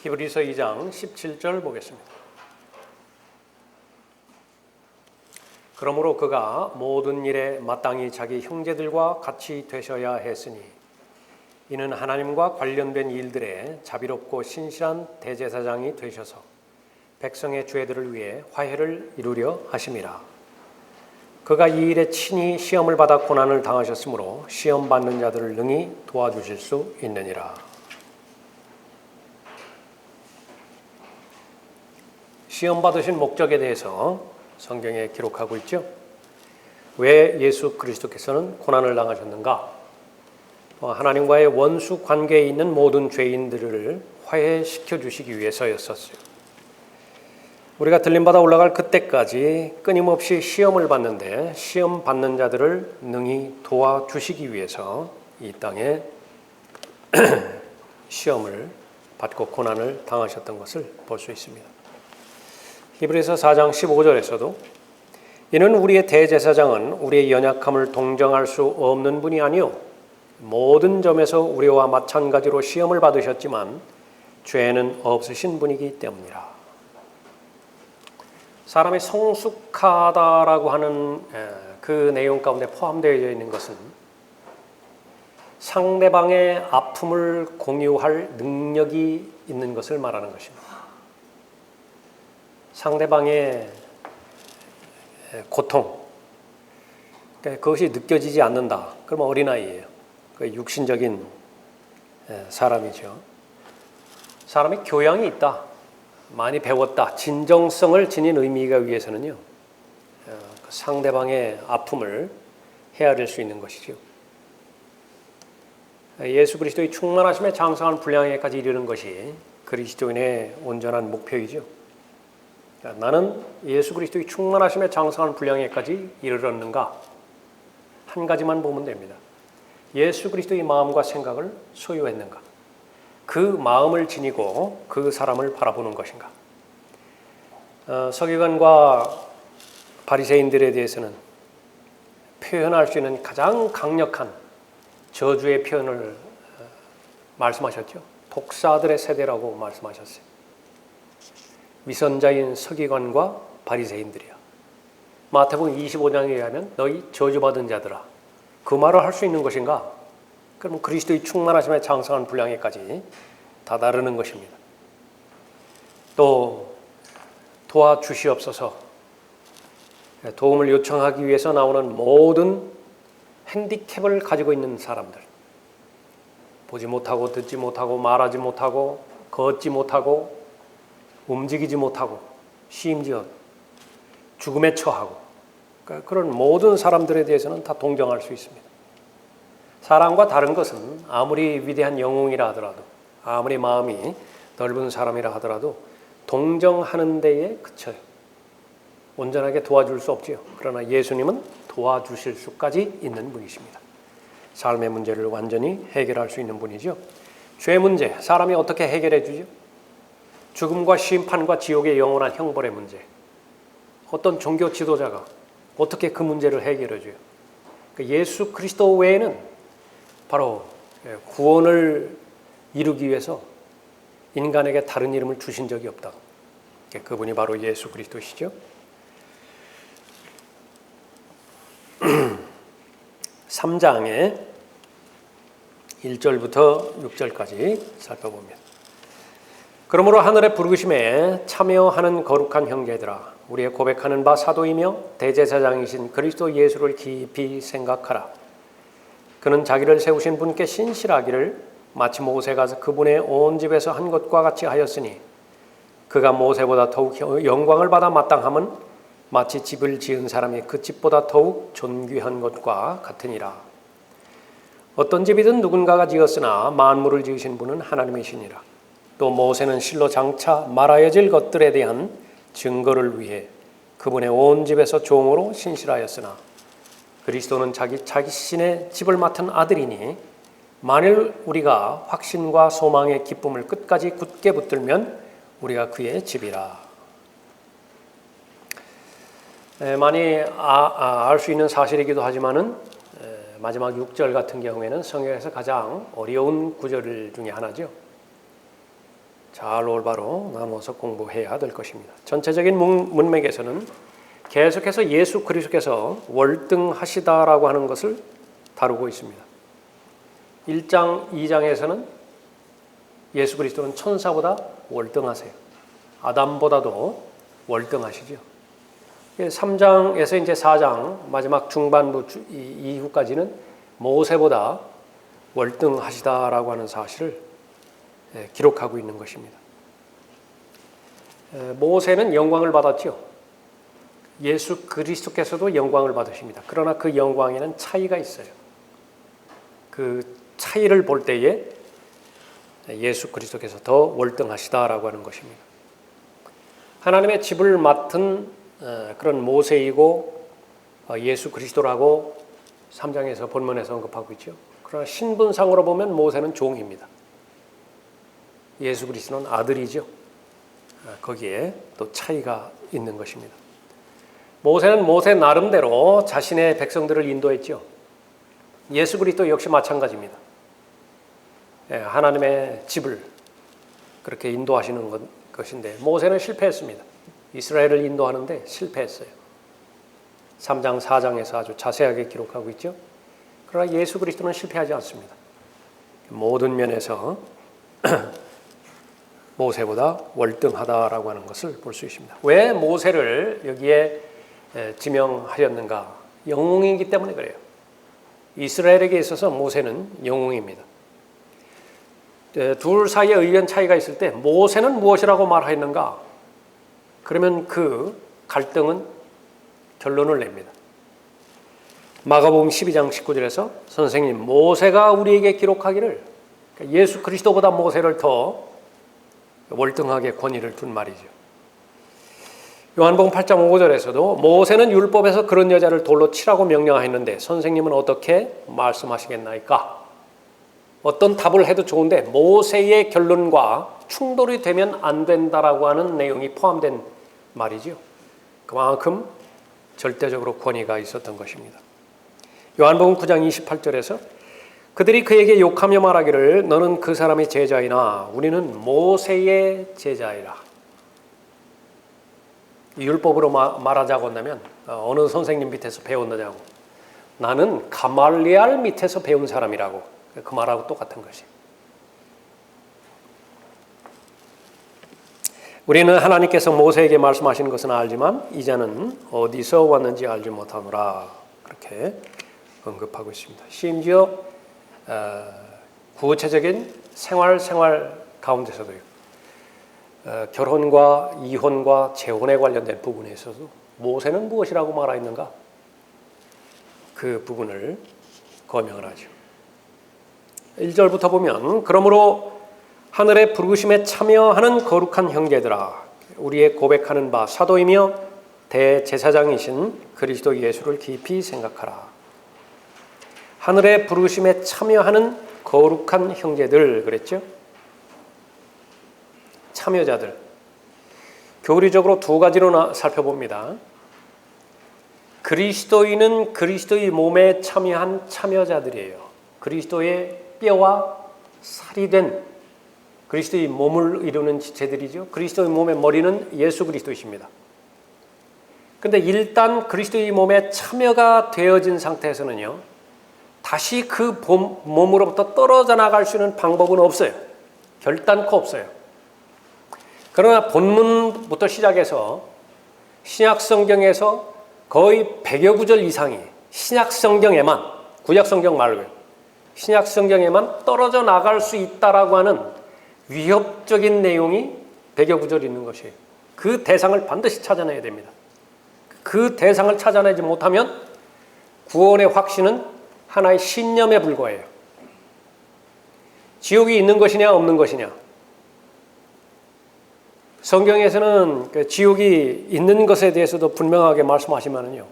히브리서 2장 17절 보겠습니다. 그러므로 그가 모든 일에 마땅히 자기 형제들과 같이 되셔야 했으니 이는 하나님과 관련된 일들에 자비롭고 신실한 대제사장이 되셔서 백성의 죄들을 위해 화해를 이루려 하심이라. 그가 이 일에 친히 시험을 받아 고난을 당하셨으므로 시험 받는 자들을 능히 도와주실 수 있느니라. 시험 받으신 목적에 대해서 성경에 기록하고 있죠. 왜 예수 그리스도께서는 고난을 당하셨는가? 하나님과의 원수 관계에 있는 모든 죄인들을 화해시켜 주시기 위해서였었어요. 우리가 들림받아 올라갈 그때까지 끊임없이 시험을 받는데 시험 받는 자들을 능히 도와주시기 위해서 이 땅에 시험을 받고 고난을 당하셨던 것을 볼 수 있습니다. 히브리서 4장 15절에서도 이는 우리의 대제사장은 우리의 연약함을 동정할 수 없는 분이 아니요 모든 점에서 우리와 마찬가지로 시험을 받으셨지만 죄는 없으신 분이기 때문이라. 사람이 성숙하다라고 하는 그 내용 가운데 포함되어 있는 것은 상대방의 아픔을 공유할 능력이 있는 것을 말하는 것입니다. 상대방의 고통, 그것이 느껴지지 않는다. 그러면 어린아이예요. 그 육신적인 사람이죠. 사람이 교양이 있다, 많이 배웠다, 진정성을 지닌 의미가 위해서는요, 상대방의 아픔을 헤아릴 수 있는 것이죠. 예수 그리스도의 충만하심에 장성한 분량에까지 이르는 것이 그리스도인의 온전한 목표이죠. 나는 예수 그리스도의 충만하심에 장성한 분량에까지 이르렀는가? 한 가지만 보면 됩니다. 예수 그리스도의 마음과 생각을 소유했는가? 그 마음을 지니고 그 사람을 바라보는 것인가? 서기관과 바리새인들에 대해서는 표현할 수 있는 가장 강력한 저주의 표현을 말씀하셨죠. 독사들의 세대라고 말씀하셨어요. 위선자인 서기관과 바리새인들이야. 마태복음 25장에 의하면 너희 저주받은 자들아, 그 말을 할 수 있는 것인가? 그럼 그리스도의 충만하심에 장성한 분량에까지 다다르는 것입니다. 또 도와주시옵소서, 도움을 요청하기 위해서 나오는 모든 핸디캡을 가지고 있는 사람들, 보지 못하고 듣지 못하고 말하지 못하고 걷지 못하고 움직이지 못하고 심지어 죽음에 처하고, 그러니까 그런 모든 사람들에 대해서는 다 동정할 수 있습니다. 사람과 다른 것은 아무리 위대한 영웅이라 하더라도, 아무리 마음이 넓은 사람이라 하더라도 동정하는 데에 그쳐요. 온전하게 도와줄 수 없지요. 그러나 예수님은 도와주실 수까지 있는 분이십니다. 삶의 문제를 완전히 해결할 수 있는 분이죠. 죄 문제, 사람이 어떻게 해결해 주죠? 죽음과 심판과 지옥의 영원한 형벌의 문제, 어떤 종교 지도자가 어떻게 그 문제를 해결해 줘요? 예수 그리스도 외에는 바로 구원을 이루기 위해서 인간에게 다른 이름을 주신 적이 없다. 그분이 바로 예수 그리스도시죠. 3장의 1절부터 6절까지 살펴봅니다. 그러므로 하늘의 부르심에 참여하는 거룩한 형제들아, 우리의 고백하는 바 사도이며 대제사장이신 그리스도 예수를 깊이 생각하라. 그는 자기를 세우신 분께 신실하기를 마치 모세가 그분의 온 집에서 한 것과 같이 하였으니 그가 모세보다 더욱 영광을 받아 마땅함은 마치 집을 지은 사람이 그 집보다 더욱 존귀한 것과 같으니라. 어떤 집이든 누군가가 지었으나 만물을 지으신 분은 하나님이시니라. 또 모세는 실로 장차 말하여질 것들에 대한 증거를 위해 그분의 온 집에서 종으로 신실하였으나 그리스도는 자기 자신의 집을 맡은 아들이니 만일 우리가 확신과 소망의 기쁨을 끝까지 굳게 붙들면 우리가 그의 집이라. 많이 알 수 있는 사실이기도 하지만은 마지막 6절 같은 경우에는 성경에서 가장 어려운 구절 중에 하나죠. 잘 올바로 나눠서 공부해야 될 것입니다. 전체적인 문맥에서는 계속해서 예수 그리스도께서 월등하시다라고 하는 것을 다루고 있습니다. 1장, 2장에서는 예수 그리스도는 천사보다 월등하세요. 아담보다도 월등하시죠. 3장에서 이제 4장 마지막 중반부 이후까지는 모세보다 월등하시다라고 하는 사실을 기록하고 있는 것입니다. 모세는 영광을 받았죠. 예수 그리스도께서도 영광을 받으십니다. 그러나 그 영광에는 차이가 있어요. 그 차이를 볼 때에 예수 그리스도께서 더 월등하시다라고 하는 것입니다. 하나님의 집을 맡은 그런 모세이고 예수 그리스도라고 3장에서 본문에서 언급하고 있죠. 그러나 신분상으로 보면 모세는 종입니다. 예수 그리스도는 아들이죠. 거기에 또 차이가 있는 것입니다. 모세는 모세 나름대로 자신의 백성들을 인도했죠. 예수 그리스도 역시 마찬가지입니다. 하나님의 집을 그렇게 인도하시는 것인데 모세는 실패했습니다. 이스라엘을 인도하는데 실패했어요. 3장, 4장에서 아주 자세하게 기록하고 있죠. 그러나 예수 그리스도는 실패하지 않습니다. 모든 면에서 모세보다 월등하다라고 하는 것을 볼 수 있습니다. 왜 모세를 여기에 지명하였는가? 영웅이기 때문에 그래요. 이스라엘에게 있어서 모세는 영웅입니다. 둘 사이에 의견 차이가 있을 때 모세는 무엇이라고 말하였는가? 그러면 그 갈등은 결론을 냅니다. 마가복음 12장 19절에서 선생님 모세가 우리에게 기록하기를 예수 그리스도보다 모세를 더 월등하게 권위를 둔 말이죠. 요한복음 8장 5절에서도 모세는 율법에서 그런 여자를 돌로 치라고 명령하였는데 선생님은 어떻게 말씀하시겠나이까? 어떤 답을 해도 좋은데 모세의 결론과 충돌이 되면 안 된다라고 하는 내용이 포함된 말이죠. 그만큼 절대적으로 권위가 있었던 것입니다. 요한복음 9장 28절에서 그들이 그에게 욕하며 말하기를 너는 그 사람의 제자이나 우리는 모세의 제자이라. 율법으로 말하자고 한다면 어느 선생님 밑에서 배웠느냐고. 나는 가말리알 밑에서 배운 사람이라고. 그 말하고 똑같은 것이. 우리는 하나님께서 모세에게 말씀하시는 것은 알지만 이자는 어디서 왔는지 알지 못하노라. 그렇게 언급하고 있습니다. 심지어 구체적인 생활 가운데서도요. 결혼과 이혼과 재혼에 관련된 부분에 있어서 모세는 무엇이라고 말하였는가? 그 부분을 거명을 하죠. 1절부터 보면 그러므로 하늘의 부르심에 참여하는 거룩한 형제들아 우리의 고백하는 바 사도이며 대제사장이신 그리스도 예수를 깊이 생각하라. 하늘의 부르심에 참여하는 거룩한 형제들 그랬죠? 참여자들. 교리적으로 두 가지로 살펴봅니다. 그리스도인은 그리스도의 몸에 참여한 참여자들이에요. 그리스도의 뼈와 살이 된 그리스도의 몸을 이루는 지체들이죠. 그리스도의 몸의 머리는 예수 그리스도이십니다. 그런데 일단 그리스도의 몸에 참여가 되어진 상태에서는요. 다시 그 몸으로부터 떨어져 나갈 수 있는 방법은 없어요. 결단코 없어요. 그러나 본문부터 시작해서 신약 성경에서 거의 100여 구절 이상이 신약 성경에만, 구약 성경 말고요. 신약 성경에만 떨어져 나갈 수 있다라고 하는 위협적인 내용이 100여 구절 있는 것이에요. 그 대상을 반드시 찾아내야 됩니다. 그 대상을 찾아내지 못하면 구원의 확신은 하나의 신념에 불과해요. 지옥이 있는 것이냐 없는 것이냐. 성경에서는 그 지옥이 있는 것에 대해서도 분명하게 말씀하시면은요.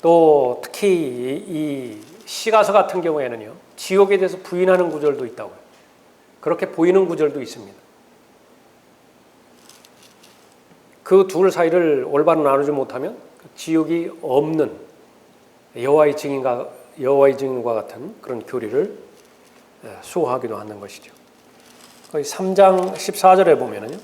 또 특히 이 시가서 같은 경우에는요. 지옥에 대해서 부인하는 구절도 있다고요. 그렇게 보이는 구절도 있습니다. 그 둘 사이를 올바로 나누지 못하면 지옥이 없는 여호와의 증인과 같은 그런 교리를 수호하기도 하는 것이죠. 거기 3장 14절에 보면은요.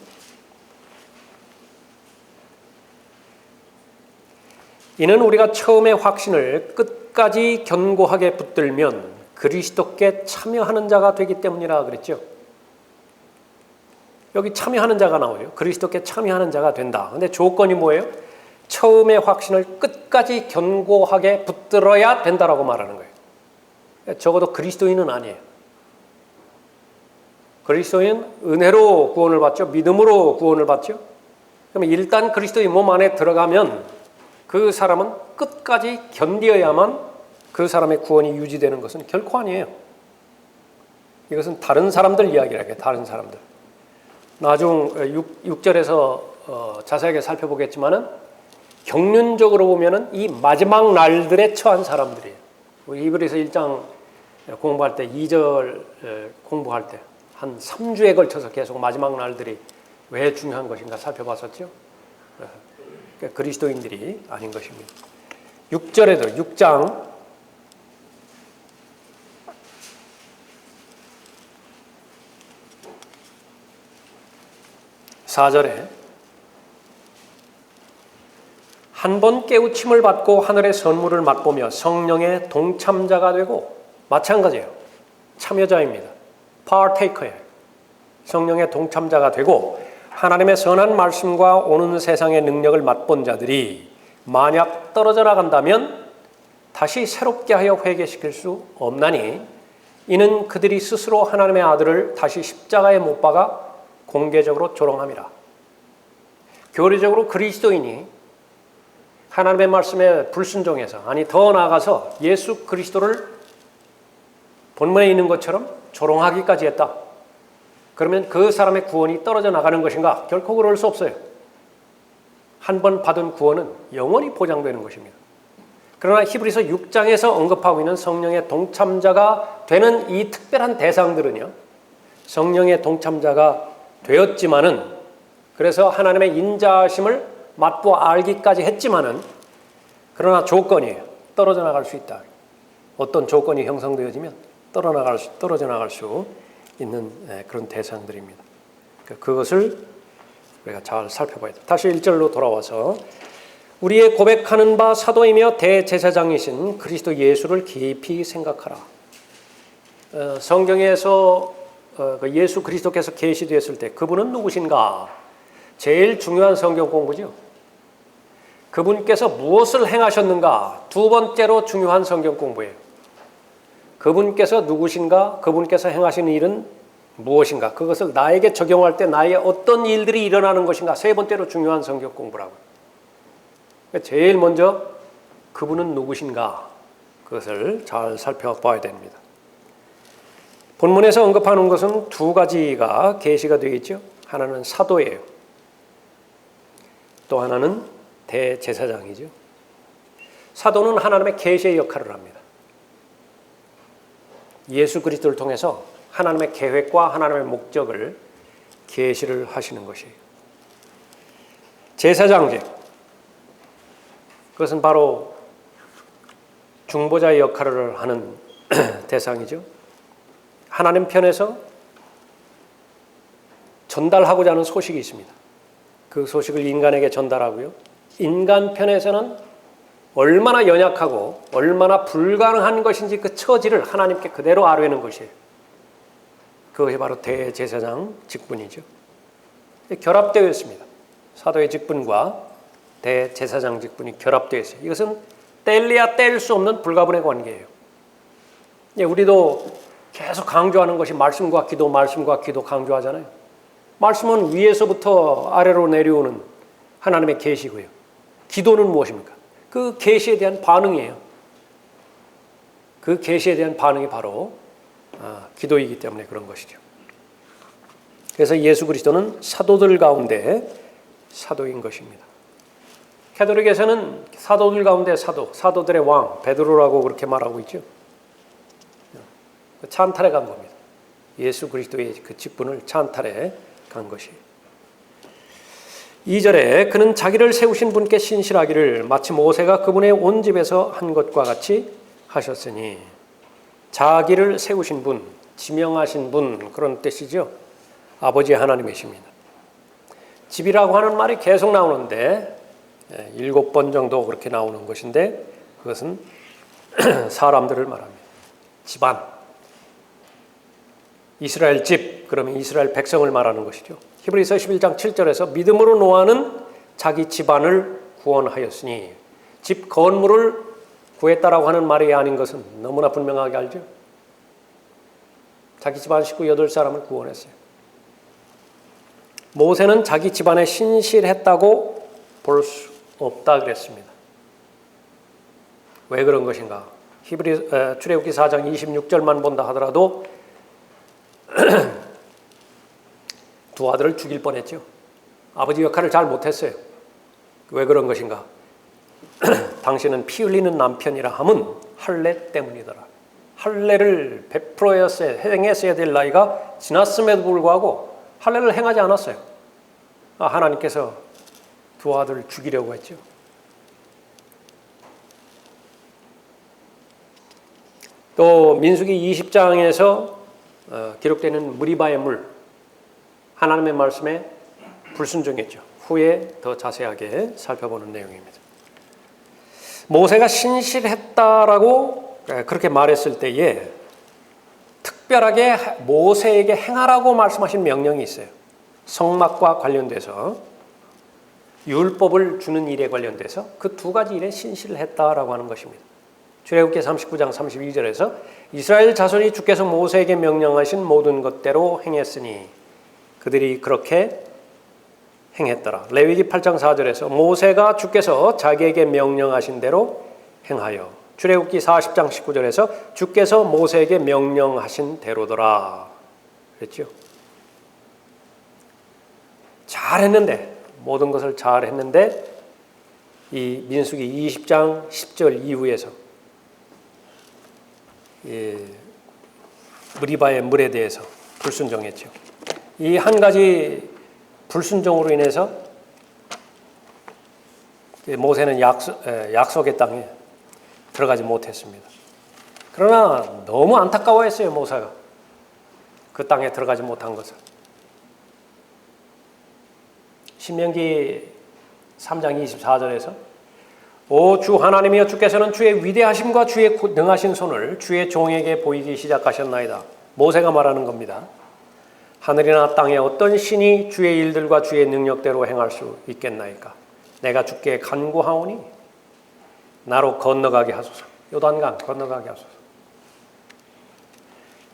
이는 우리가 처음의 확신을 끝까지 견고하게 붙들면 그리스도께 참여하는 자가 되기 때문이라 그랬죠. 여기 참여하는 자가 나오죠. 그리스도께 참여하는 자가 된다. 근데 조건이 뭐예요? 처음의 확신을 끝까지 견고하게 붙들어야 된다라고 말하는 거예요. 적어도 그리스도인은 아니에요. 그리스도인 은혜로 구원을 받죠. 믿음으로 구원을 받죠. 그러면 일단 그리스도의 몸 안에 들어가면 그 사람은 끝까지 견디어야만 그 사람의 구원이 유지되는 것은 결코 아니에요. 이것은 다른 사람들 이야기라고 해요. 다른 사람들. 나중 6절에서 자세하게 살펴보겠지만은 경륜적으로 보면은 이 마지막 날들에 처한 사람들이에요. 우리 히브리서 1장 공부할 때 2절 공부할 때 한 3주에 걸쳐서 계속 마지막 날들이 왜 중요한 것인가 살펴봤었죠. 그러니까 그리스도인들이 아닌 것입니다. 6절에도 6장 4절에 한 번 깨우침을 받고 하늘의 선물을 맛보며 성령의 동참자가 되고, 마찬가지예요. 참여자입니다. partaker예요. 성령의 동참자가 되고 하나님의 선한 말씀과 오는 세상의 능력을 맛본 자들이 만약 떨어져 나간다면 다시 새롭게 하여 회개시킬 수 없나니 이는 그들이 스스로 하나님의 아들을 다시 십자가에 못 박아 공개적으로 조롱함이라. 교리적으로 그리스도인이 하나님의 말씀에 불순종해서, 아니 더 나아가서 예수 그리스도를 본문에 있는 것처럼 조롱하기까지 했다. 그러면 그 사람의 구원이 떨어져 나가는 것인가? 결코 그럴 수 없어요. 한 번 받은 구원은 영원히 보장되는 것입니다. 그러나 히브리서 6장에서 언급하고 있는 성령의 동참자가 되는 이 특별한 대상들은요, 성령의 동참자가 되었지만은, 그래서 하나님의 인자하심을 맛보 알기까지 했지만은, 그러나 조건이에요. 떨어져 나갈 수 있다. 어떤 조건이 형성되어지면 떨어져 나갈 수 있는 그런 대상들입니다. 그것을 우리가 잘 살펴봐야 돼요. 다시 1절로 돌아와서 우리의 고백하는 바 사도이며 대제사장이신 그리스도 예수를 깊이 생각하라. 성경에서 예수 그리스도께서 계시되었을 때 그분은 누구신가? 제일 중요한 성경 공부죠. 그분께서 무엇을 행하셨는가? 두 번째로 중요한 성경 공부예요. 그분께서 누구신가? 그분께서 행하시는 일은 무엇인가? 그것을 나에게 적용할 때 나의 어떤 일들이 일어나는 것인가? 세 번째로 중요한 성경 공부라고요. 제일 먼저 그분은 누구신가? 그것을 잘 살펴봐야 됩니다. 본문에서 언급하는 것은 두 가지가 계시가 되어 있죠. 하나는 사도예요. 또 하나는 대제사장이죠. 사도는 하나님의 계시의 역할을 합니다. 예수 그리스도를 통해서 하나님의 계획과 하나님의 목적을 계시를 하시는 것이에요. 제사장직, 그것은 바로 중보자의 역할을 하는 대상이죠. 하나님 편에서 전달하고자 하는 소식이 있습니다. 그 소식을 인간에게 전달하고요. 인간 편에서는 얼마나 연약하고 얼마나 불가능한 것인지 그 처지를 하나님께 그대로 아뢰는 것이에요. 그것이 바로 대제사장 직분이죠. 결합되어 있습니다. 사도의 직분과 대제사장 직분이 결합되어 있어요. 이것은 뗄래야 뗄 수 없는 불가분의 관계예요. 우리도 계속 강조하는 것이 말씀과 기도 강조하잖아요. 말씀은 위에서부터 아래로 내려오는 하나님의 계시고요. 기도는 무엇입니까? 그 계시에 대한 반응이에요. 그 계시에 대한 반응이 바로 기도이기 때문에 그런 것이죠. 그래서 예수 그리스도는 사도들 가운데 사도인 것입니다. 캐톨릭에서는 사도들 가운데 사도들의 왕, 베드로라고 그렇게 말하고 있죠. 찬탈해 간 겁니다. 예수 그리스도의 그 직분을 찬탈해 간 것이에요. 2절에 그는 자기를 세우신 분께 신실하기를 마치 모세가 그분의 온 집에서 한 것과 같이 하셨으니, 자기를 세우신 분, 지명하신 분, 그런 뜻이죠. 아버지 하나님이십니다. 집이라고 하는 말이 계속 나오는데 7번 정도 그렇게 나오는 것인데 그것은 사람들을 말합니다. 집안, 이스라엘 집, 그러면 이스라엘 백성을 말하는 것이죠. 히브리서 11장 7절에서 믿음으로 노아는 자기 집안을 구원하였으니, 집 건물을 구했다라고 하는 말이 아닌 것은 너무나 분명하게 알죠. 자기 집안 식구 8사람을 구원했어요. 모세는 자기 집안에 신실했다고 볼 수 없다 그랬습니다. 왜 그런 것인가? 출애굽기 4장 26절만 본다 하더라도 두 아들을 죽일 뻔했죠. 아버지 역할을 잘 못했어요. 왜 그런 것인가? 당신은 피 흘리는 남편이라 함은 할례 때문이더라. 할례를 베풀어야 행했어야 될 나이가 지났음에도 불구하고 할례를 행하지 않았어요. 하나님께서 두 아들을 죽이려고 했죠. 또 민수기 20장에서 기록되는 무리바의 물, 하나님의 말씀에 불순종했죠. 후에 더 자세하게 살펴보는 내용입니다. 모세가 신실했다라고 그렇게 말했을 때에 특별하게 모세에게 행하라고 말씀하신 명령이 있어요. 성막과 관련돼서, 율법을 주는 일에 관련돼서 그 두 가지 일에 신실을 했다라고 하는 것입니다. 출애굽기 39장 32절에서 이스라엘 자손이 주께서 모세에게 명령하신 모든 것대로 행했으니 그들이 그렇게 행했더라. 레위기 8장 4절에서 모세가 주께서 자기에게 명령하신 대로 행하여, 출애굽기 40장 19절에서 주께서 모세에게 명령하신 대로더라 그랬죠. 잘했는데, 모든 것을 잘했는데 이 민수기 20장 10절 이후에서 무리바의 물에 대해서 불순종했죠. 이 한 가지 불순종으로 인해서 모세는 약속의 땅에 들어가지 못했습니다. 그러나 너무 안타까워했어요. 모세가 그 땅에 들어가지 못한 것을. 신명기 3장 24절에서 오 주 하나님이여, 주께서는 주의 위대하심과 주의 능하신 손을 주의 종에게 보이기 시작하셨나이다. 모세가 말하는 겁니다. 하늘이나 땅에 어떤 신이 주의 일들과 주의 능력대로 행할 수 있겠나이까? 내가 주께 간구하오니 나로 건너가게 하소서. 요단강 건너가게 하소서.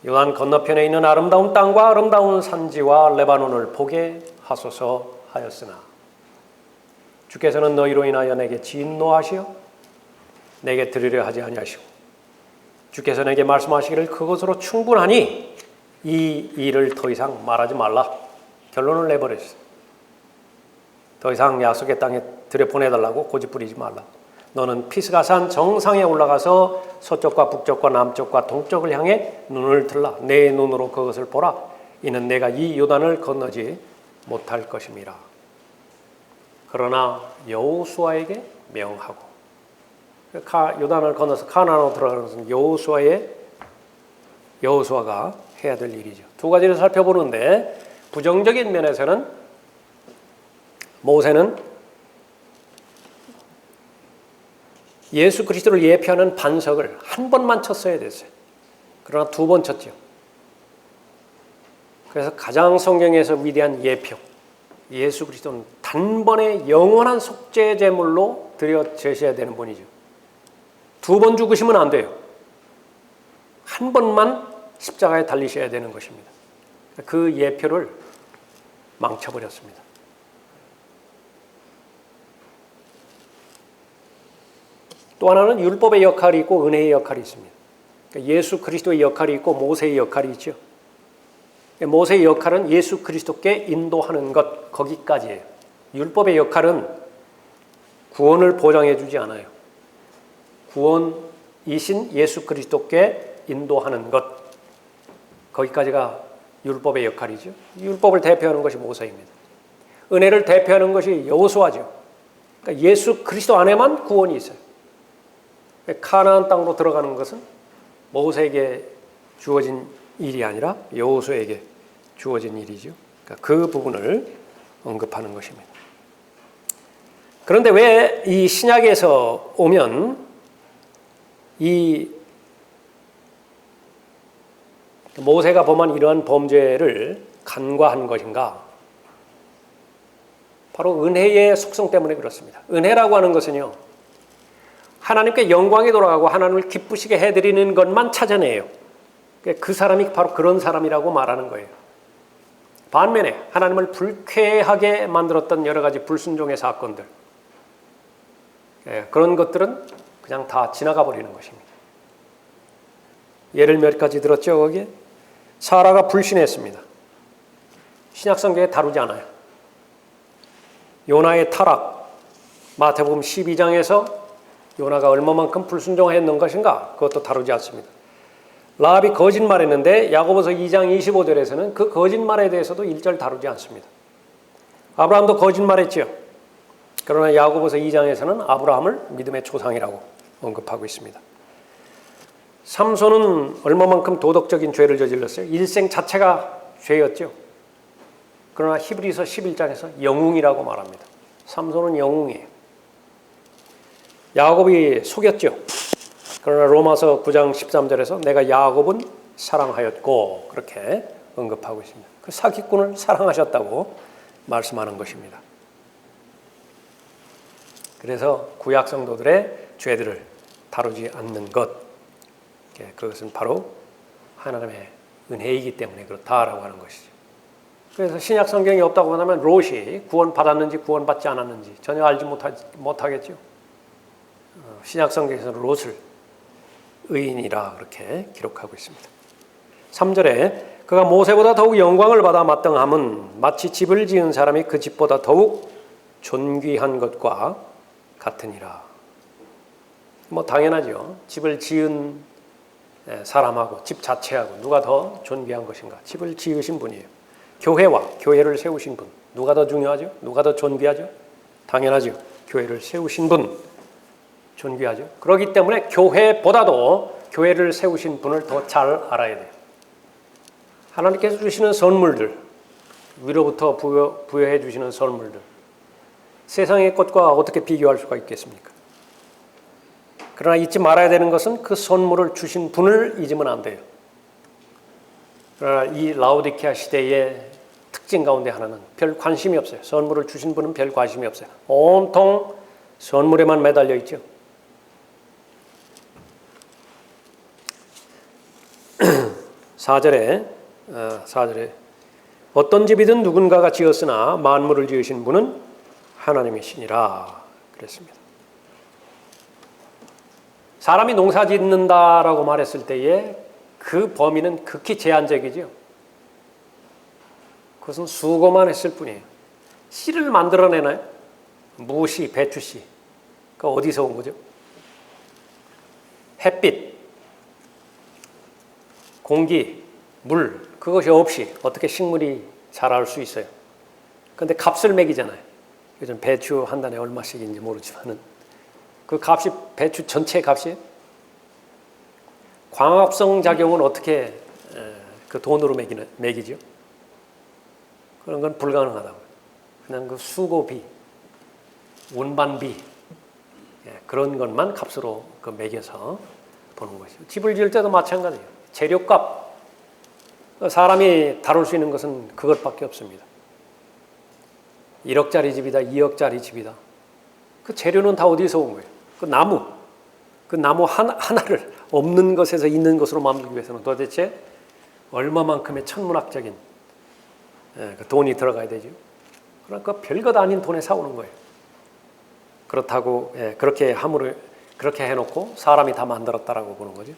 요단 건너편에 있는 아름다운 땅과 아름다운 산지와 레바논을 보게 하소서 하였으나 주께서는 너희로 인하여 내게 진노하시어 내게 들으려 하지 아니하시고 주께서 내게 말씀하시기를 그것으로 충분하니 이 일을 더 이상 말하지 말라. 결론을 내버렸어요. 더 이상 약속의 땅에 들여보내달라고 고집부리지 말라. 너는 피스가산 정상에 올라가서 서쪽과 북쪽과 남쪽과 동쪽을 향해 눈을 들라. 내 눈으로 그것을 보라. 이는 내가 이 요단을 건너지 못할 것임이라. 그러나 여호수아에게 명하고, 요단을 건너서 가나안으로 들어가는 것은 여호수아가 해야 될 일이죠. 두 가지를 살펴보는데 부정적인 면에서는 모세는 예수 그리스도를 예표하는 반석을 한 번만 쳤어야 됐어요. 그러나 두 번 쳤죠. 그래서 가장 성경에서 위대한 예표, 예수 그리스도는 단번에 영원한 속죄 제물로 드려 제셔야 되는 분이죠. 두 번 죽으시면 안 돼요. 한 번만 십자가에 달리셔야 되는 것입니다. 그 예표를 망쳐버렸습니다. 또 하나는 율법의 역할이 있고 은혜의 역할이 있습니다. 예수 그리스도의 역할이 있고 모세의 역할이 있죠. 모세의 역할은 예수 그리스도께 인도하는 것, 거기까지예요. 율법의 역할은 구원을 보장해 주지 않아요. 구원이신 예수 그리스도께 인도하는 것, 거기까지가 율법의 역할이죠. 율법을 대표하는 것이 모세입니다. 은혜를 대표하는 것이 여호수아죠. 그러니까 예수 그리스도 안에만 구원이 있어요. 가나안 땅으로 들어가는 것은 모세에게 주어진 일이 아니라 여호수아에게 주어진 일이죠. 그러니까 그 부분을 언급하는 것입니다. 그런데 왜 이 신약에서 오면 이 모세가 범한 이러한 범죄를 간과한 것인가? 바로 은혜의 속성 때문에 그렇습니다. 은혜라고 하는 것은요, 하나님께 영광이 돌아가고 하나님을 기쁘시게 해드리는 것만 찾아내요. 그 사람이 바로 그런 사람이라고 말하는 거예요. 반면에 하나님을 불쾌하게 만들었던 여러 가지 불순종의 사건들, 그런 것들은 그냥 다 지나가 버리는 것입니다. 예를 몇 가지 들었죠. 거기에 사라가 불신했습니다. 신약성경에 다루지 않아요. 요나의 타락, 마태복음 12장에서 요나가 얼마만큼 불순종했는 것인가, 그것도 다루지 않습니다. 라합이 거짓말했는데 야고보서 2장 25절에서는 그 거짓말에 대해서도 1절 다루지 않습니다. 아브라함도 거짓말했지요. 그러나 야고보서 2장에서는 아브라함을 믿음의 조상이라고 언급하고 있습니다. 삼손은 얼마만큼 도덕적인 죄를 저질렀어요? 일생 자체가 죄였죠. 그러나 히브리서 11장에서 영웅이라고 말합니다. 삼손은 영웅이에요. 야곱이 속였죠. 그러나 로마서 9장 13절에서 내가 야곱은 사랑하였고 그렇게 언급하고 있습니다. 그 사기꾼을 사랑하셨다고 말씀하는 것입니다. 그래서 구약 성도들의 죄들을 다루지 않는 것, 그것은 바로 하나님의 은혜이기 때문에 그렇다라고 하는 것이죠. 그래서 신약 성경이 없다고 하면 롯이 구원받았는지 구원받지 않았는지 전혀 알지 못하겠죠. 신약 성경에서는 롯을 의인이라 그렇게 기록하고 있습니다. 3절에 그가 모세보다 더욱 영광을 받아 마땅함은 마치 집을 지은 사람이 그 집보다 더욱 존귀한 것과 같으니라. 뭐 당연하죠. 집을 지은 사람하고 집 자체하고 누가 더 존귀한 것인가? 집을 지으신 분이에요. 교회와 교회를 세우신 분, 누가 더 중요하죠? 누가 더 존귀하죠? 당연하죠. 교회를 세우신 분 존귀하죠. 그렇기 때문에 교회보다도 교회를 세우신 분을 더 잘 알아야 돼요. 하나님께서 주시는 선물들, 위로부터 부여해 주시는 선물들, 세상의 것과 어떻게 비교할 수가 있겠습니까? 그러나 잊지 말아야 되는 것은 그 선물을 주신 분을 잊으면 안 돼요. 그러나 이 라오디케아 시대의 특징 가운데 하나는 별 관심이 없어요. 선물을 주신 분은 별 관심이 없어요. 온통 선물에만 매달려 있죠. 4절에 어떤 집이든 누군가가 지었으나 만물을 지으신 분은 하나님이시니라 그랬습니다. 사람이 농사 짓는다라고 말했을 때에 그 범위는 극히 제한적이죠. 그것은 수고만 했을 뿐이에요. 씨를 만들어내나요? 무씨, 배추씨. 그 어디서 온 거죠? 햇빛, 공기, 물, 그것이 없이 어떻게 식물이 자랄 수 있어요? 그런데 값을 매기잖아요. 요즘 배추 한 단에 얼마씩인지 모르지만은 그 값이 배추 전체 값이에요. 광합성 작용은 어떻게 그 돈으로 매기죠? 그런 건 불가능하다고요. 그냥 그 수고비, 운반비, 그런 것만 값으로 그 매겨서 보는 것이죠. 집을 지을 때도 마찬가지예요. 재료값, 사람이 다룰 수 있는 것은 그것밖에 없습니다. 1억짜리 집이다, 2억짜리 집이다. 그 재료는 다 어디서 온 거예요? 그 나무 하나를 없는 것에서 있는 것으로 만들기 위해서는 도대체 얼마만큼의 천문학적인 그 돈이 들어가야 되죠. 그러니까 별것 아닌 돈에 사오는 거예요. 그렇다고 그렇게 해놓고 사람이 다 만들었다라고 보는 거죠.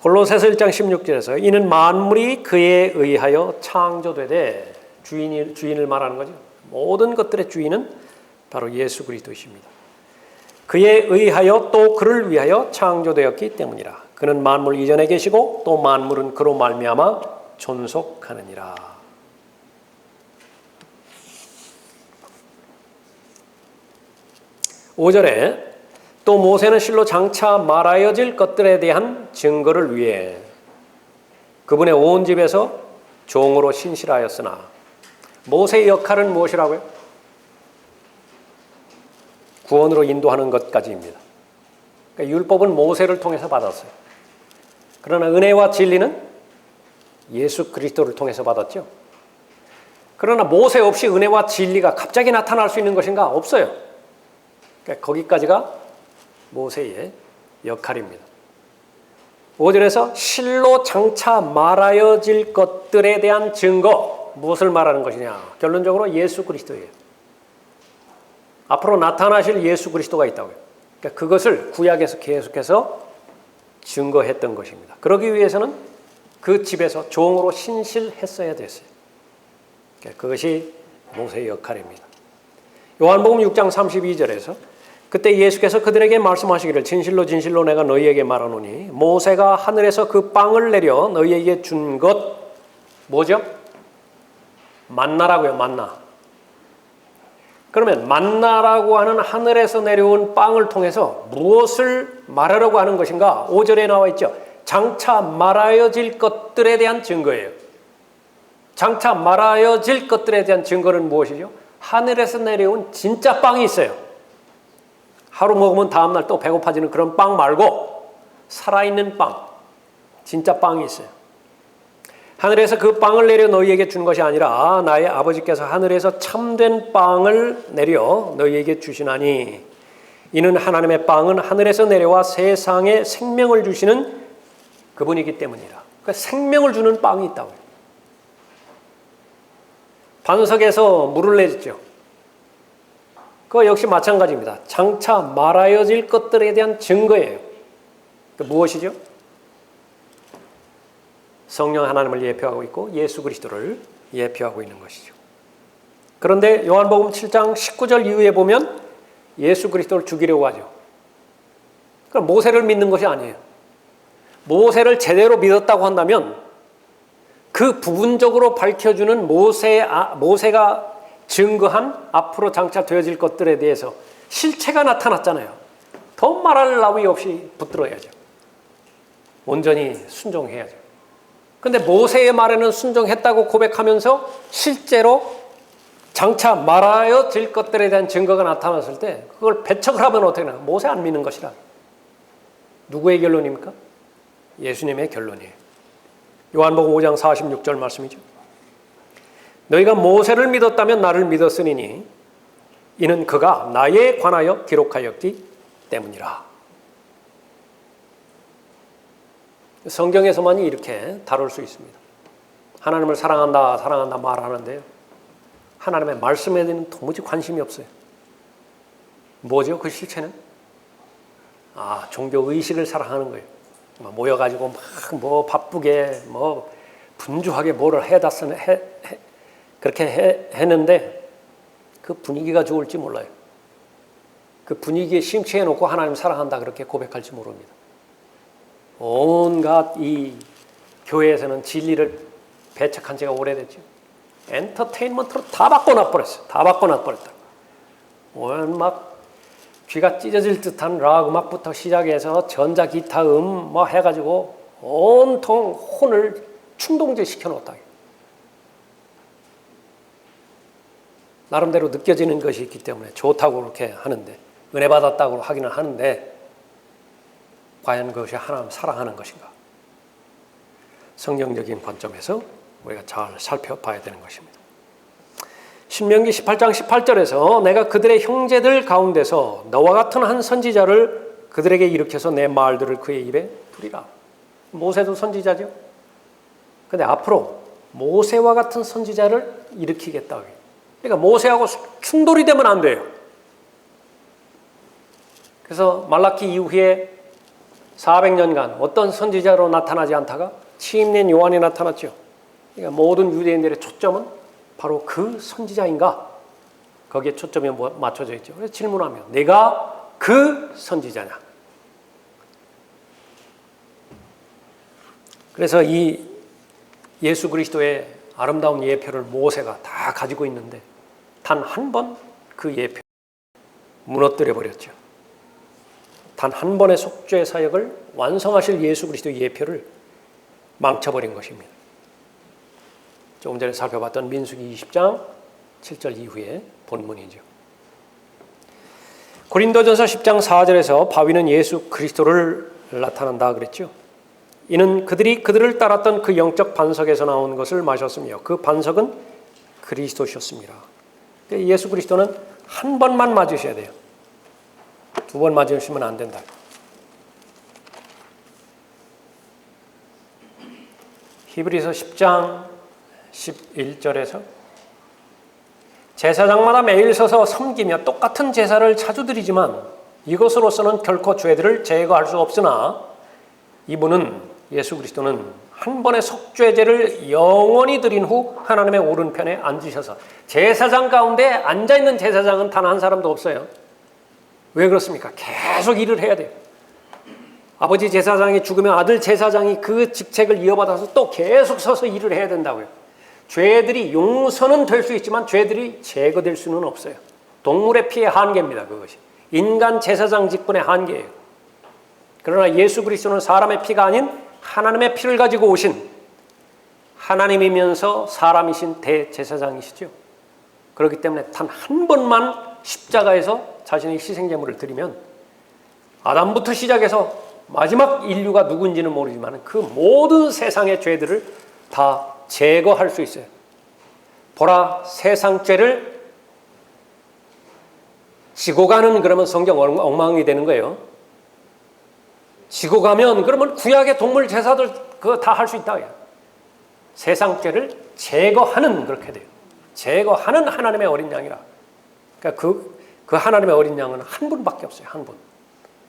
골로새서 1장 16절에서 이는 만물이 그에 의하여 창조되되 주인을 말하는 거죠. 모든 것들의 주인은 바로 예수 그리스도이십니다. 그에 의하여 또 그를 위하여 창조되었기 때문이라. 그는 만물 이전에 계시고 또 만물은 그로 말미암아 존속하느니라. 5절에 또 모세는 실로 장차 말하여질 것들에 대한 증거를 위해 그분의 온 집에서 종으로 신실하였으나 모세의 역할은 무엇이라고요? 구원으로 인도하는 것까지입니다. 그러니까 율법은 모세를 통해서 받았어요. 그러나 은혜와 진리는 예수 그리스도를 통해서 받았죠. 그러나 모세 없이 은혜와 진리가 갑자기 나타날 수 있는 것인가? 없어요. 그러니까 거기까지가 모세의 역할입니다. 5절에서 실로 장차 말하여질 것들에 대한 증거, 무엇을 말하는 것이냐? 결론적으로 예수 그리스도예요. 앞으로 나타나실 예수 그리스도가 있다고요. 그러니까 그것을 구약에서 계속해서 증거했던 것입니다. 그러기 위해서는 그 집에서 종으로 신실했어야 됐어요. 그러니까 그것이 모세의 역할입니다. 요한복음 6장 32절에서 그때 예수께서 그들에게 말씀하시기를 진실로 진실로 내가 너희에게 말하노니 모세가 하늘에서 그 빵을 내려 너희에게 준 것 뭐죠? 만나라고요. 만나. 그러면 만나라고 하는 하늘에서 내려온 빵을 통해서 무엇을 말하려고 하는 것인가? 5절에 나와 있죠. 장차 말하여질 것들에 대한 증거예요. 장차 말하여질 것들에 대한 증거는 무엇이죠? 하늘에서 내려온 진짜 빵이 있어요. 하루 먹으면 다음날 또 배고파지는 그런 빵 말고 살아있는 빵, 진짜 빵이 있어요. 하늘에서 그 빵을 내려 너희에게 준 것이 아니라 나의 아버지께서 하늘에서 참된 빵을 내려 너희에게 주시나니 이는 하나님의 빵은 하늘에서 내려와 세상에 생명을 주시는 그분이기 때문이라. 그러니까 생명을 주는 빵이 있다고요. 반석에서 물을 내줬죠. 그거 역시 마찬가지입니다. 장차 말하여질 것들에 대한 증거예요. 무엇이죠? 성령 하나님을 예표하고 있고 예수 그리스도를 예표하고 있는 것이죠. 그런데 요한복음 7장 19절 이후에 보면 예수 그리스도를 죽이려고 하죠. 그럼 모세를 믿는 것이 아니에요. 모세를 제대로 믿었다고 한다면 그 부분적으로 밝혀주는 모세가 증거한 앞으로 장차 되어질 것들에 대해서 실체가 나타났잖아요. 더 말할 나위 없이 붙들어야죠. 온전히 순종해야죠. 그런데 모세의 말에는 순종했다고 고백하면서 실제로 장차 말하여질 것들에 대한 증거가 나타났을 때 그걸 배척을 하면 어떻게 되나? 모세 안 믿는 것이라. 누구의 결론입니까? 예수님의 결론이에요. 요한복음 5장 46절 말씀이죠. 너희가 모세를 믿었다면 나를 믿었으니 이는 그가 나에 관하여 기록하였기 때문이라. 성경에서만이 이렇게 다룰 수 있습니다. 하나님을 사랑한다 사랑한다 말하는데요. 하나님의 말씀에 대해서는 도무지 관심이 없어요. 뭐죠? 그 실체는? 종교 의식을 사랑하는 거예요. 모여가지고 막 뭐 바쁘게 뭐 분주하게 뭐를 그렇게 했는데 그 분위기가 좋을지 몰라요. 그 분위기에 심취해놓고 하나님 사랑한다 그렇게 고백할지 모릅니다. 온갖 이 교회에서는 진리를 배척한 지가 오래됐죠. 엔터테인먼트로 다 바꿔놔버렸어요. 다 바꿔놔버렸다. 오늘 막 귀가 찢어질 듯한 락 음악부터 시작해서 전자 기타 뭐 해가지고 온통 혼을 충동제 시켜놓았다. 나름대로 느껴지는 것이 있기 때문에 좋다고 그렇게 하는데 은혜 받았다고 하기는 하는데 과연 그것이 하나님 사랑하는 것인가? 성경적인 관점에서 우리가 잘 살펴봐야 되는 것입니다. 신명기 18장 18절에서 내가 그들의 형제들 가운데서 너와 같은 한 선지자를 그들에게 일으켜서 내 말들을 그의 입에 두리라. 모세도 선지자죠. 그런데 앞으로 모세와 같은 선지자를 일으키겠다. 그러니까 모세하고 충돌이 되면 안 돼요. 그래서 말라키 이후에 400년간 어떤 선지자로 나타나지 않다가 침례인 요한이 나타났죠. 그러니까 모든 유대인들의 초점은 바로 그 선지자인가? 거기에 초점이 맞춰져 있죠. 그래서 질문하면 내가 그 선지자냐? 그래서 이 예수 그리스도의 아름다운 예표를 모세가 다 가지고 있는데 단 한 번 그 예표 무너뜨려 버렸죠. 단 한 번의 속죄 사역을 완성하실 예수 그리스도의 예표를 망쳐버린 것입니다. 조금 전에 살펴봤던 민수기 20장 7절 이후의 본문이죠. 고린도전서 10장 4절에서 바위는 예수 그리스도를 나타난다 그랬죠. 이는 그들이 그들을 따랐던 그 영적 반석에서 나온 것을 마셨으며 그 반석은 그리스도셨습니다. 예수 그리스도는 한 번만 맞으셔야 돼요. 두 번 맞으시면 안 된다. 히브리서 10장 11절에서 제사장마다 매일 서서 섬기며 똑같은 제사를 자주 드리지만 이것으로서는 결코 죄들을 제거할 수 없으나 이분은 예수 그리스도는 한 번의 속죄제를 영원히 드린 후 하나님의 오른편에 앉으셔서 제사장 가운데 앉아있는 제사장은 단 한 사람도 없어요. 왜 그렇습니까? 계속 일을 해야 돼요. 아버지 제사장이 죽으면 아들 제사장이 그 직책을 이어받아서 또 계속 서서 일을 해야 된다고요. 죄들이 용서는 될 수 있지만 죄들이 제거될 수는 없어요. 동물의 피의 한계입니다. 그것이 인간 제사장 직분의 한계예요. 그러나 예수 그리스도는 사람의 피가 아닌 하나님의 피를 가지고 오신 하나님이면서 사람이신 대제사장이시죠. 그렇기 때문에 단 한 번만 십자가에서 자신의 희생제물을 드리면 아담부터 시작해서 마지막 인류가 누군지는 모르지만 그 모든 세상의 죄들을 다 제거할 수 있어요. 보라, 세상 죄를 지고 가는, 그러면 성경 엉망이 되는 거예요. 지고 가면 그러면 구약의 동물 제사들 그거 다 할 수 있다. 세상 죄를 제거하는, 그렇게 돼요. 제거하는 하나님의 어린 양이라. 그러니까 그 하나님의 어린 양은 한 분밖에 없어요. 한 분.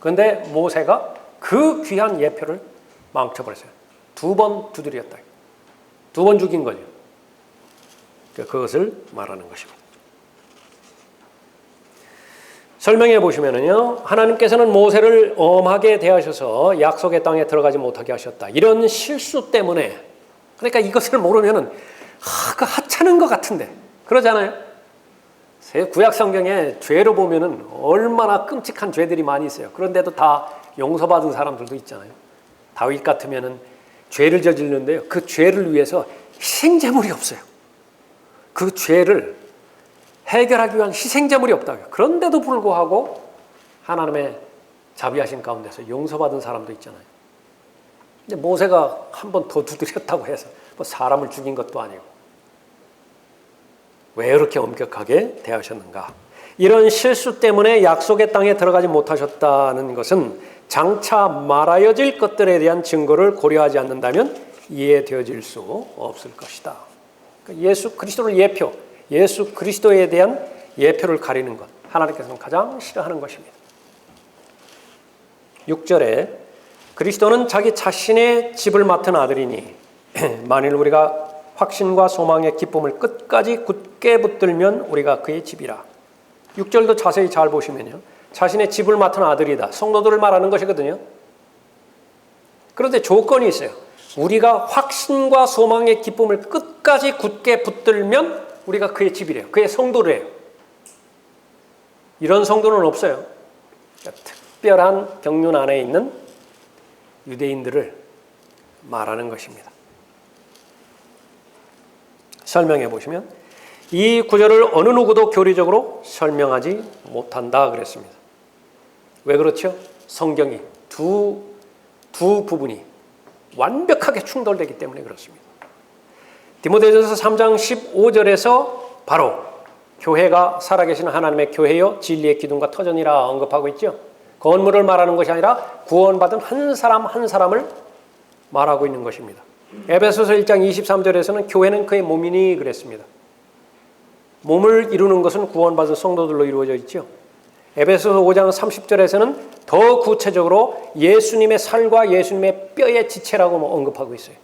그런데 모세가 그 귀한 예표를 망쳐버렸어요. 두 번 두드렸다. 두 번 죽인 거죠. 그것을 말하는 것입니다. 설명해 보시면은요, 하나님께서는 모세를 엄하게 대하셔서 약속의 땅에 들어가지 못하게 하셨다. 이런 실수 때문에, 그러니까 이것을 모르면은 그 하찮은 것 같은데 그러잖아요. 구약 성경에 죄로 보면은 얼마나 끔찍한 죄들이 많이 있어요. 그런데도 다 용서받은 사람들도 있잖아요. 다윗 같으면은 죄를 저질렀는데요, 그 죄를 위해서 희생제물이 없어요. 그 죄를 해결하기 위한 희생제물이 없다고요. 그런데도 불구하고 하나님의 자비하신 가운데서 용서받은 사람도 있잖아요. 근데 모세가 한 번 더 두드렸다고 해서 뭐 사람을 죽인 것도 아니고 왜 이렇게 엄격하게 대하셨는가? 이런 실수 때문에 약속의 땅에 들어가지 못하셨다는 것은 장차 말하여질 것들에 대한 증거를 고려하지 않는다면 이해되어질 수 없을 것이다. 그러니까 예수 그리스도를 예표, 예수 그리스도에 대한 예표를 가리는 것, 하나님께서는 가장 싫어하는 것입니다. 6절에 그리스도는 자기 자신의 집을 맡은 아들이니 만일 우리가 확신과 소망의 기쁨을 끝까지 굳게 붙들면 우리가 그의 집이라. 6절도 자세히 잘 보시면요, 자신의 집을 맡은 아들이다. 성도들을 말하는 것이거든요. 그런데 조건이 있어요. 우리가 확신과 소망의 기쁨을 끝까지 굳게 붙들면 우리가 그의 집이래요. 그의 성도래요. 이런 성도는 없어요. 그러니까 특별한 경륜 안에 있는 유대인들을 말하는 것입니다. 설명해 보시면 이 구절을 어느 누구도 교리적으로 설명하지 못한다 그랬습니다. 왜 그렇죠? 성경이 두 부분이 완벽하게 충돌되기 때문에 그렇습니다. 디모데전서 3장 15절에서 바로 교회가 살아계신 하나님의 교회여 진리의 기둥과 터전이라 언급하고 있죠. 건물을 말하는 것이 아니라 구원받은 한 사람 한 사람을 말하고 있는 것입니다. 에베소서 1장 23절에서는 교회는 그의 몸이니 그랬습니다. 몸을 이루는 것은 구원받은 성도들로 이루어져 있죠. 에베소서 5장 30절에서는 더 구체적으로 예수님의 살과 예수님의 뼈의 지체라고 언급하고 있어요.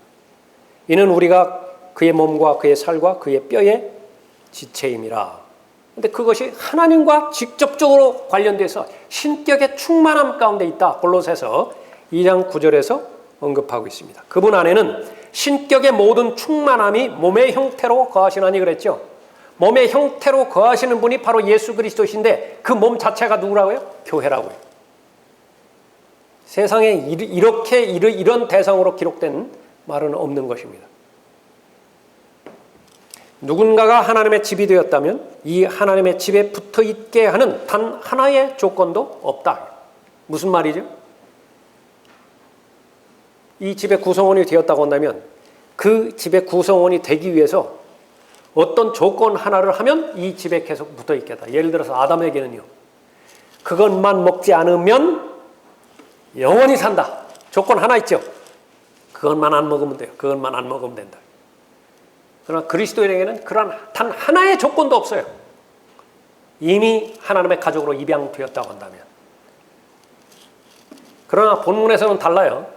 이는 우리가 그의 몸과 그의 살과 그의 뼈의 지체임이라. 그런데 그것이 하나님과 직접적으로 관련돼서 신격의 충만함 가운데 있다. 골로새서 2장 9절에서 언급하고 있습니다. 그분 안에는 신격의 모든 충만함이 몸의 형태로 거하시나니 그랬죠. 몸의 형태로 거하시는 분이 바로 예수 그리스도신데 그 몸 자체가 누구라고요? 교회라고요. 세상에 이런 대상으로 기록된 말은 없는 것입니다. 누군가가 하나님의 집이 되었다면 이 하나님의 집에 붙어 있게 하는 단 하나의 조건도 없다. 무슨 말이죠? 이 집의 구성원이 되었다고 한다면 그 집의 구성원이 되기 위해서 어떤 조건 하나를 하면 이 집에 계속 붙어 있겠다. 예를 들어서 아담에게는요, 그것만 먹지 않으면 영원히 산다. 조건 하나 있죠. 그것만 안 먹으면 돼요. 그것만 안 먹으면 된다. 그러나 그리스도인에게는 그런 단 하나의 조건도 없어요. 이미 하나님의 가족으로 입양되었다고 한다면. 그러나 본문에서는 달라요.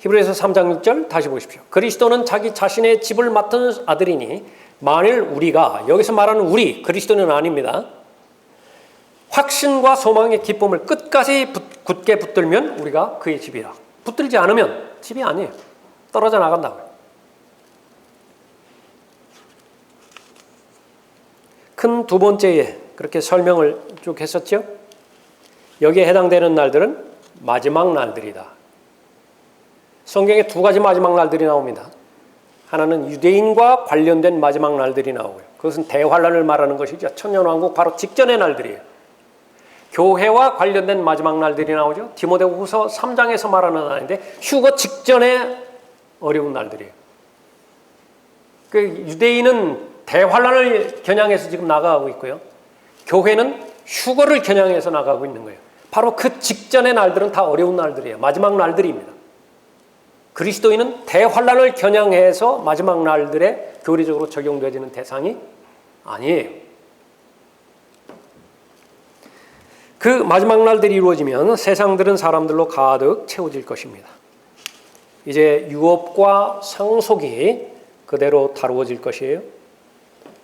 히브리서 3장 6절 다시 보십시오. 그리스도는 자기 자신의 집을 맡은 아들이니 만일 우리가, 여기서 말하는 우리, 그리스도는 아닙니다. 확신과 소망의 기쁨을 끝까지 굳게 붙들면 우리가 그의 집이라. 붙들지 않으면 집이 아니에요. 떨어져 나간다고요. 큰 두 번째에 그렇게 설명을 쭉 했었죠. 여기에 해당되는 날들은 마지막 날들이다. 성경에 두 가지 마지막 날들이 나옵니다. 하나는 유대인과 관련된 마지막 날들이 나오고요. 그것은 대환란을 말하는 것이죠. 천년왕국 바로 직전의 날들이에요. 교회와 관련된 마지막 날들이 나오죠. 디모데후서 3장에서 말하는 날인데 휴거 직전의 어려운 날들이에요. 그 유대인은 대환란을 겨냥해서 지금 나가고 있고요. 교회는 휴거를 겨냥해서 나가고 있는 거예요. 바로 그 직전의 날들은 다 어려운 날들이에요. 마지막 날들입니다. 그리스도인은 대환란을 겨냥해서 마지막 날들에 교리적으로 적용되어지는 대상이 아니에요. 그 마지막 날들이 이루어지면 세상들은 사람들로 가득 채워질 것입니다. 이제 유업과 상속이 그대로 다루어질 것이에요.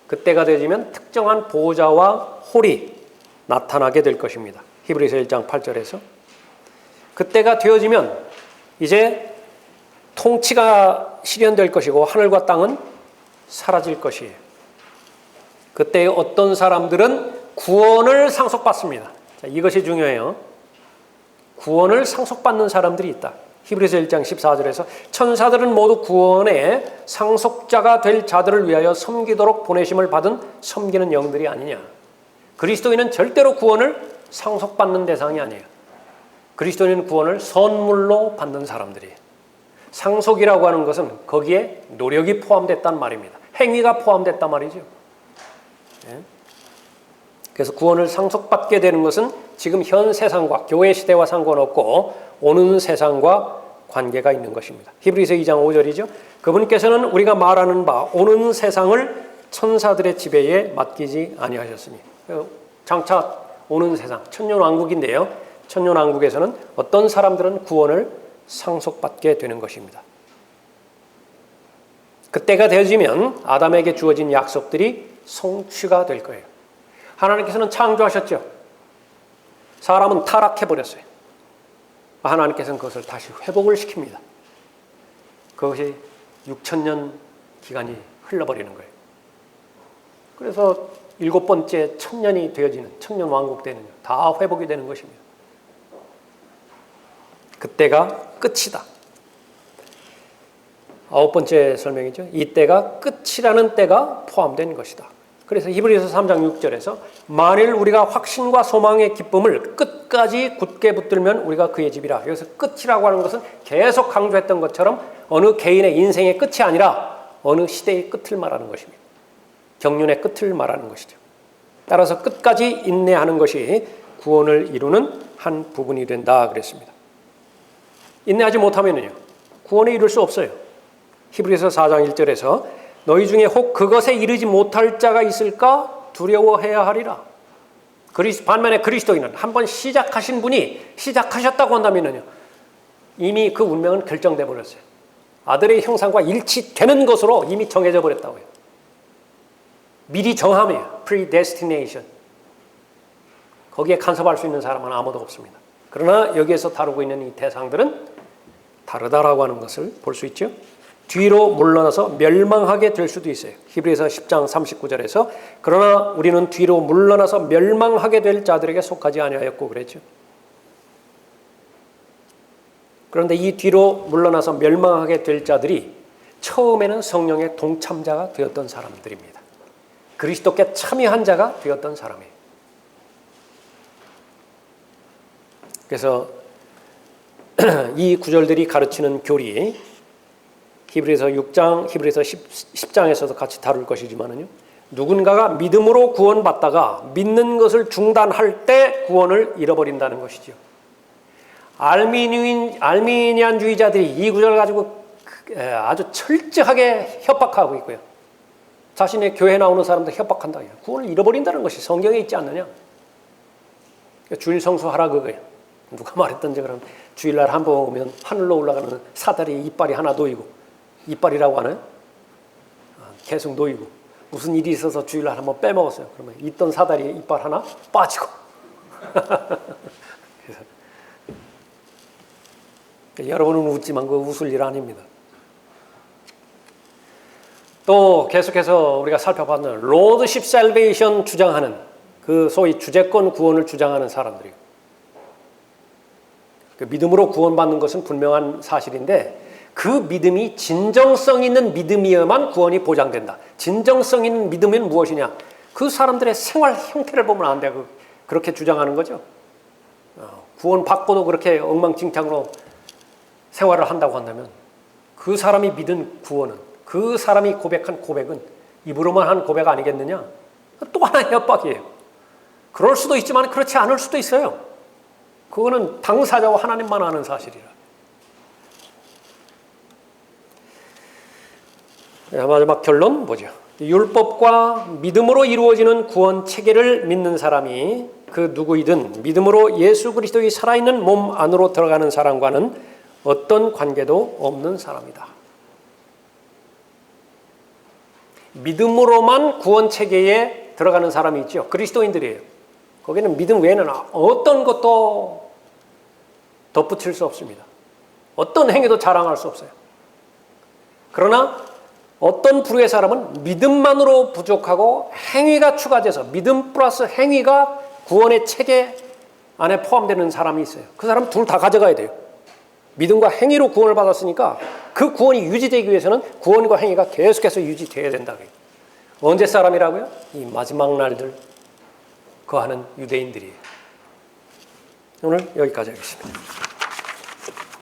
그때가 되어지면 특정한 보호자와 홀이 나타나게 될 것입니다. 히브리서 1장 8절에서. 그때가 되어지면 이제 통치가 실현될 것이고 하늘과 땅은 사라질 것이에요. 그때 어떤 사람들은 구원을 상속받습니다. 자, 이것이 중요해요. 구원을 상속받는 사람들이 있다. 히브리서 1장 14절에서 천사들은 모두 구원의 상속자가 될 자들을 위하여 섬기도록 보내심을 받은 섬기는 영들이 아니냐. 그리스도인은 절대로 구원을 상속받는 대상이 아니에요. 그리스도인은 구원을 선물로 받는 사람들이에요. 상속이라고 하는 것은 거기에 노력이 포함됐단 말입니다. 행위가 포함됐단 말이죠. 그래서 구원을 상속받게 되는 것은 지금 현 세상과 교회 시대와 상관없고 오는 세상과 관계가 있는 것입니다. 히브리서 2장 5절이죠. 그분께서는 우리가 말하는 바 오는 세상을 천사들의 지배에 맡기지 아니하셨으니. 장차 오는 세상, 천년왕국인데요. 천년왕국에서는 어떤 사람들은 구원을 상속받게 되는 것입니다. 그때가 되어지면 아담에게 주어진 약속들이 성취가 될 거예요. 하나님께서는 창조하셨죠. 사람은 타락해버렸어요. 하나님께서는 그것을 다시 회복을 시킵니다. 그것이 6천년 기간이 흘러버리는 거예요. 그래서 7번째 천년이 되어지는 천년왕국 되는 다 회복이 되는 것입니다. 그때가 끝이다. 9번째 설명이죠. 이때가 끝이라는 때가 포함된 것이다. 그래서 히브리서 3장 6절에서 만일 우리가 확신과 소망의 기쁨을 끝까지 굳게 붙들면 우리가 그의 집이라. 여기서 끝이라고 하는 것은 계속 강조했던 것처럼 어느 개인의 인생의 끝이 아니라 어느 시대의 끝을 말하는 것입니다. 경륜의 끝을 말하는 것이죠. 따라서 끝까지 인내하는 것이 구원을 이루는 한 부분이 된다 그랬습니다. 인내하지 못하면요 구원에 이룰 수 없어요. 히브리서 4장 1절에서 너희 중에 혹 그것에 이르지 못할 자가 있을까 두려워해야 하리라. 반면에 그리스도인은 한번 시작하신 분이 시작하셨다고 한다면요 이미 그 운명은 결정돼 버렸어요. 아들의 형상과 일치되는 것으로 이미 정해져 버렸다고요. 미리 정함이에요. predestination. 거기에 간섭할 수 있는 사람은 아무도 없습니다. 그러나 여기에서 다루고 있는 이 대상들은 다르다라고 하는 것을 볼 수 있죠. 뒤로 물러나서 멸망하게 될 수도 있어요. 히브리서 10장 39절에서 그러나 우리는 뒤로 물러나서 멸망하게 될 자들에게 속하지 아니하였고 그랬죠. 그런데 이 뒤로 물러나서 멸망하게 될 자들이 처음에는 성령의 동참자가 되었던 사람들입니다. 그리스도께 참여한 자가 되었던 사람이에요. 그래서 이 구절들이 가르치는 교리, 히브리서 6장, 히브리서 10장에서도 같이 다룰 것이지만요. 누군가가 믿음으로 구원받다가 믿는 것을 중단할 때 구원을 잃어버린다는 것이죠. 알미니안주의자들이 이 구절을 가지고 아주 철저하게 협박하고 있고요. 자신의 교회에 나오는 사람들 협박한다. 구원을 잃어버린다는 것이 성경에 있지 않느냐. 주일 성수하라 그거예요. 누가 말했던지 그러면 주일날 한 번 오면 하늘로 올라가는 사다리에 이빨이 하나 놓이고, 이빨이라고 하는 계속 놓이고, 무슨 일이 있어서 주일날 한번 빼먹었어요. 그러면 있던 사다리에 이빨 하나 빠지고. 여러분은 웃지만 그거 웃을 일 아닙니다. 또 계속해서 우리가 살펴봤는 로드십 셀베이션 주장하는 그 소위 주재권 구원을 주장하는 사람들이에요. 그 믿음으로 구원받는 것은 분명한 사실인데 그 믿음이 진정성 있는 믿음이어야만 구원이 보장된다. 진정성 있는 믿음은 무엇이냐? 그 사람들의 생활 형태를 보면 안 돼. 그렇게 주장하는 거죠. 구원 받고도 그렇게 엉망진창으로 생활을 한다고 한다면 그 사람이 믿은 구원은, 그 사람이 고백한 고백은 입으로만 한 고백 아니겠느냐? 또 하나의 협박이에요. 그럴 수도 있지만 그렇지 않을 수도 있어요. 그거는 당사자와 하나님만 아는 사실이라. 마지막 결론 뭐죠? 율법과 믿음으로 이루어지는 구원 체계를 믿는 사람이 그 누구이든 믿음으로 예수 그리스도의 살아있는 몸 안으로 들어가는 사람과는 어떤 관계도 없는 사람이다. 믿음으로만 구원 체계에 들어가는 사람이 있죠. 그리스도인들이에요. 거기는 믿음 외에는 어떤 것도 덧붙일 수 없습니다. 어떤 행위도 자랑할 수 없어요. 그러나 어떤 부류의 사람은 믿음만으로 부족하고 행위가 추가돼서 믿음 플러스 행위가 구원의 체계 안에 포함되는 사람이 있어요. 그 사람 둘 다 가져가야 돼요. 믿음과 행위로 구원을 받았으니까 그 구원이 유지되기 위해서는 구원과 행위가 계속해서 유지돼야 된다. 언제 사람이라고요? 이 마지막 날들 거하는 유대인들이에요. 오늘 여기까지 하겠습니다.